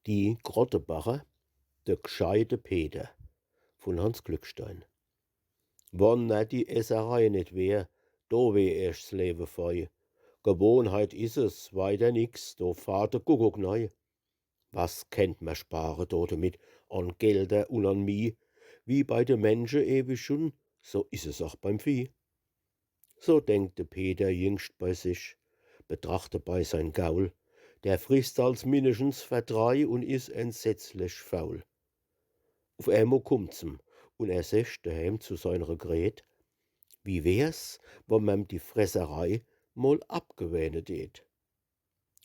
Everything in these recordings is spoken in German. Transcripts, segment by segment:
Die Grottebacher, der gescheite Peter von Hans Glückstein. Wann net die Esserei nicht wär, do wär erst s Leben fei. Gewohnheit is es, weiter nix, do fahrt der Kuckuck nei. Was kennt man spare do damit an Gelder und an Mie? Wie bei de Menschen ewig schon, so is es auch beim Vieh. So denkt de Peter jüngst bei sich, betrachte bei sein Gaul. Der frisst als mindestens verdrei und is entsetzlich faul. Auf einmal kommt's ihm und er secht daheim zu seiner Gret: Wie wär's, wenn man die Fresserei mal abgewähne tät?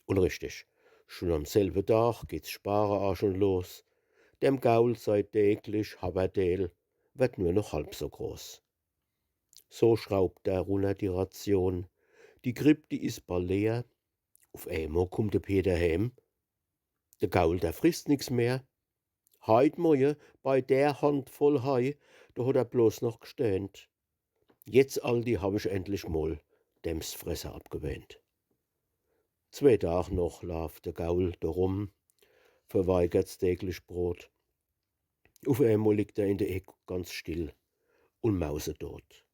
Und richtig, schon am selben Tag geht's Sparen auch schon los. Dem Gaul sei täglich Haberdehl, wird nur noch halb so groß. So schraubt er runter die Ration. Die Kripp, die is bald leer. Auf einmal kommt der Peter heim. Der Gaul, der frisst nix mehr. Heut Morje, bei der Handvoll Hai, da hat er bloß noch gestöhnt. Jetzt, Aldi, hab ich endlich mal dem's Fresser abgewöhnt. 2 Tag noch lauf der Gaul darum, verweigert's täglich Brot. Auf einmal liegt er in der Eck ganz still und mausedot.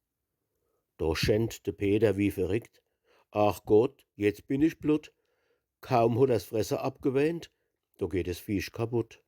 Da schennt der Peter wie verrückt. Ach Gott, jetzt bin ich blut. Kaum hat er's Fresser abgewöhnt, da geht das Viech kaputt.